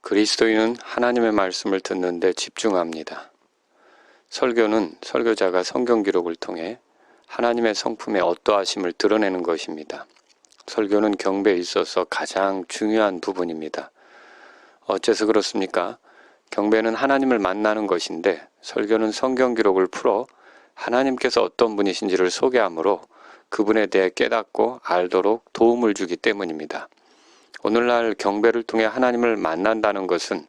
그리스도인은 하나님의 말씀을 듣는 데 집중합니다. 설교는 설교자가 성경 기록을 통해 하나님의 성품의 어떠하심을 드러내는 것입니다. 설교는 경배에 있어서 가장 중요한 부분입니다. 어째서 그렇습니까? 경배는 하나님을 만나는 것인데 설교는 성경 기록을 풀어 하나님께서 어떤 분이신지를 소개하므로 그분에 대해 깨닫고 알도록 도움을 주기 때문입니다. 오늘날 경배를 통해 하나님을 만난다는 것은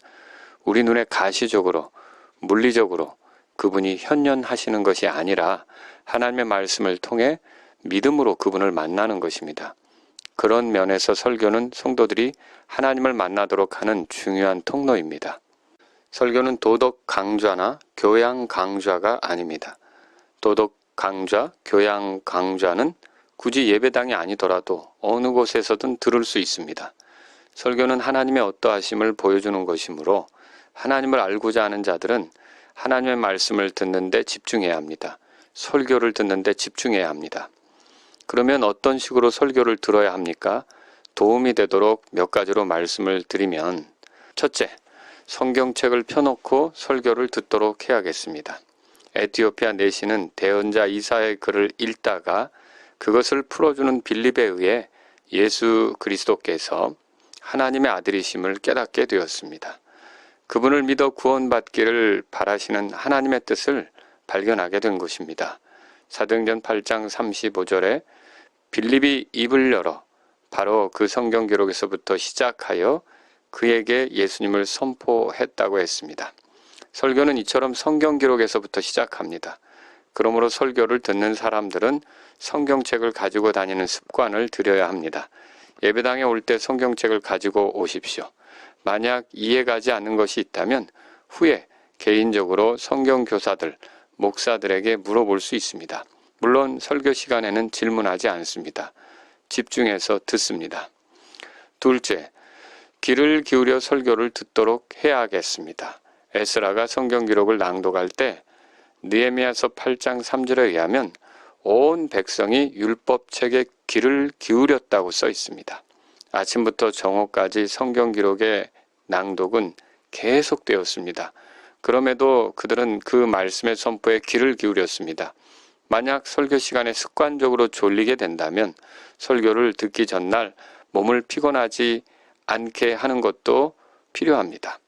우리 눈에 가시적으로, 물리적으로 그분이 현현하시는 것이 아니라 하나님의 말씀을 통해 믿음으로 그분을 만나는 것입니다. 그런 면에서 설교는 성도들이 하나님을 만나도록 하는 중요한 통로입니다. 설교는 도덕 강좌나 교양 강좌가 아닙니다. 도덕 강좌, 교양 강좌는 굳이 예배당이 아니더라도 어느 곳에서든 들을 수 있습니다. 설교는 하나님의 어떠하심을 보여주는 것이므로 하나님을 알고자 하는 자들은 하나님의 말씀을 듣는 데 집중해야 합니다. 설교를 듣는 데 집중해야 합니다. 그러면 어떤 식으로 설교를 들어야 합니까? 도움이 되도록 몇 가지로 말씀을 드리면, 첫째, 성경책을 펴놓고 설교를 듣도록 해야겠습니다. 에티오피아 내시는 대언자 이사의 글을 읽다가 그것을 풀어주는 빌립에 의해 예수 그리스도께서 하나님의 아들이심을 깨닫게 되었습니다. 그분을 믿어 구원받기를 바라시는 하나님의 뜻을 발견하게 된 것입니다. 사도행전 8장 35절에 빌립이 입을 열어 바로 그 성경 기록에서부터 시작하여 그에게 예수님을 선포했다고 했습니다. 설교는 이처럼 성경 기록에서부터 시작합니다. 그러므로 설교를 듣는 사람들은 성경책을 가지고 다니는 습관을 들여야 합니다. 예배당에 올 때 성경책을 가지고 오십시오. 만약 이해가지 않는 것이 있다면 후에 개인적으로 성경교사들, 목사들에게 물어볼 수 있습니다. 물론 설교 시간에는 질문하지 않습니다. 집중해서 듣습니다. 둘째, 귀를 기울여 설교를 듣도록 해야겠습니다. 에스라가 성경 기록을 낭독할 때 느헤미야서 8장 3절에 의하면 온 백성이 율법책에 귀를 기울였다고 써 있습니다. 아침부터 정오까지 성경 기록의 낭독은 계속되었습니다. 그럼에도 그들은 그 말씀의 선포에 귀를 기울였습니다. 만약 설교 시간에 습관적으로 졸리게 된다면 설교를 듣기 전날 몸을 피곤하지 않게 하는 것도 필요합니다.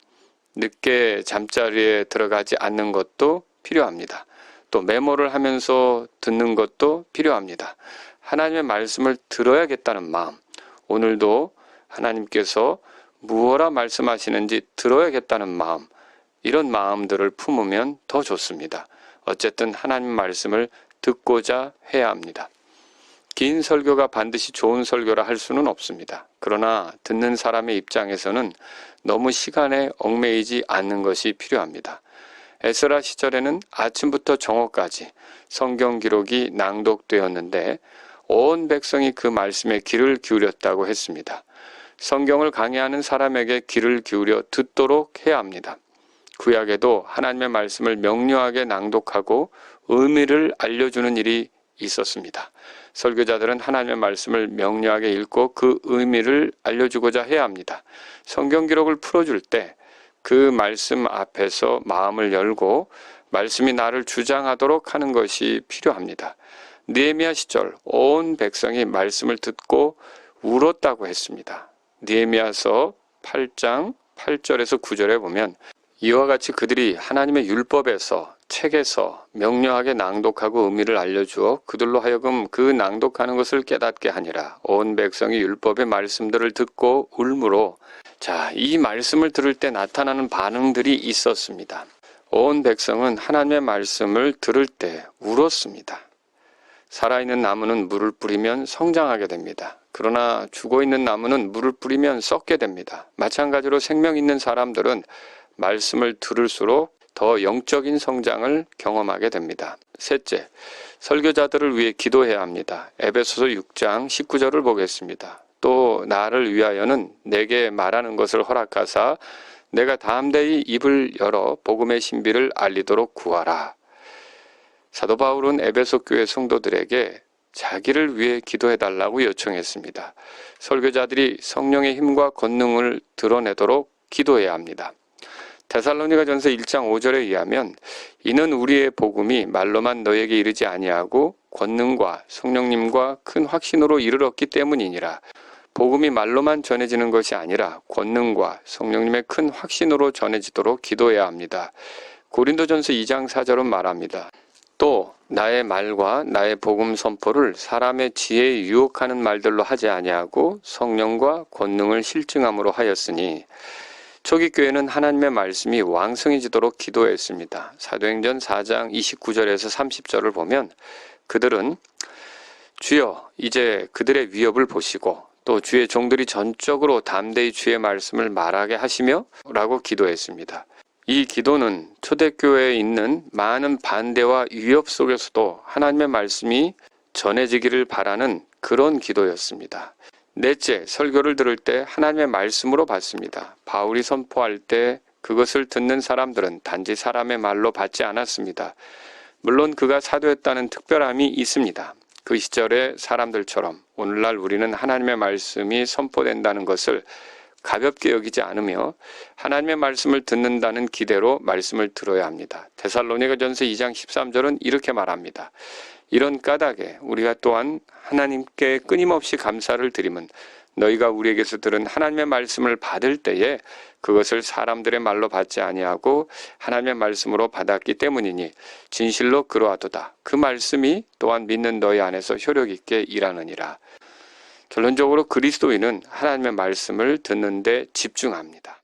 늦게 잠자리에 들어가지 않는 것도 필요합니다. 또 메모를 하면서 듣는 것도 필요합니다. 하나님의 말씀을 들어야겠다는 마음, 오늘도 하나님께서 무엇라 말씀하시는지 들어야겠다는 마음, 이런 마음들을 품으면 더 좋습니다. 어쨌든 하나님 말씀을 듣고자 해야 합니다. 긴 설교가 반드시 좋은 설교라 할 수는 없습니다. 그러나 듣는 사람의 입장에서는 너무 시간에 얽매이지 않는 것이 필요합니다. 에스라 시절에는 아침부터 정오까지 성경 기록이 낭독되었는데 온 백성이 그 말씀에 귀를 기울였다고 했습니다. 성경을 강해하는 사람에게 귀를 기울여 듣도록 해야 합니다. 구약에도 하나님의 말씀을 명료하게 낭독하고 의미를 알려주는 일이 있었습니다. 설교자들은 하나님의 말씀을 명료하게 읽고 그 의미를 알려주고자 해야 합니다. 성경 기록을 풀어줄 때 그 말씀 앞에서 마음을 열고 말씀이 나를 주장하도록 하는 것이 필요합니다. 느헤미야 시절 온 백성이 말씀을 듣고 울었다고 했습니다. 느헤미야서 8장 8절에서 9절에 보면 이와 같이 그들이 하나님의 율법에서 책에서 명료하게 낭독하고 의미를 알려주어 그들로 하여금 그 낭독하는 것을 깨닫게 하니라. 온 백성이 율법의 말씀들을 듣고 울므로, 이 말씀을 들을 때 나타나는 반응들이 있었습니다. 온 백성은 하나님의 말씀을 들을 때 울었습니다. 살아있는 나무는 물을 뿌리면 성장하게 됩니다. 그러나 죽어있는 나무는 물을 뿌리면 썩게 됩니다. 마찬가지로 생명 있는 사람들은 말씀을 들을수록 더 영적인 성장을 경험하게 됩니다. 셋째, 설교자들을 위해 기도해야 합니다. 에베소서 6장 19절을 보겠습니다. 또 나를 위하여는 내게 말하는 것을 허락하사 내가 담대히 입을 열어 복음의 신비를 알리도록 구하라. 사도 바울은 에베소 교회 성도들에게 자기를 위해 기도해달라고 요청했습니다. 설교자들이 성령의 힘과 권능을 드러내도록 기도해야 합니다. 데살로니가전서 1장 5절에 의하면 이는 우리의 복음이 말로만 너에게 이르지 아니하고 권능과 성령님과 큰 확신으로 이르렀기 때문이니라. 복음이 말로만 전해지는 것이 아니라 권능과 성령님의 큰 확신으로 전해지도록 기도해야 합니다. 고린도전서 2장 4절은 말합니다. 또 나의 말과 나의 복음 선포를 사람의 지혜에 유혹하는 말들로 하지 아니하고 성령과 권능을 실증함으로 하였으니 초기 교회는 하나님의 말씀이 왕성해지도록 기도했습니다. 사도행전 4장 29절에서 30절을 보면 그들은 주여 이제 그들의 위협을 보시고 또 주의 종들이 전적으로 담대히 주의 말씀을 말하게 하시며 라고 기도했습니다. 이 기도는 초대교회에 있는 많은 반대와 위협 속에서도 하나님의 말씀이 전해지기를 바라는 그런 기도였습니다. 넷째, 설교를 들을 때 하나님의 말씀으로 받습니다. 바울이 선포할 때 그것을 듣는 사람들은 단지 사람의 말로 받지 않았습니다. 물론 그가 사도였다는 특별함이 있습니다. 그 시절의 사람들처럼 오늘날 우리는 하나님의 말씀이 선포된다는 것을 가볍게 여기지 않으며 하나님의 말씀을 듣는다는 기대로 말씀을 들어야 합니다. 데살로니가전서 2장 13절은 이렇게 말합니다. 이런 까닭에 우리가 또한 하나님께 끊임없이 감사를 드리면 너희가 우리에게서 들은 하나님의 말씀을 받을 때에 그것을 사람들의 말로 받지 아니하고 하나님의 말씀으로 받았기 때문이니 진실로 그러하도다. 그 말씀이 또한 믿는 너희 안에서 효력 있게 일하느니라. 결론적으로 그리스도인은 하나님의 말씀을 듣는 데 집중합니다.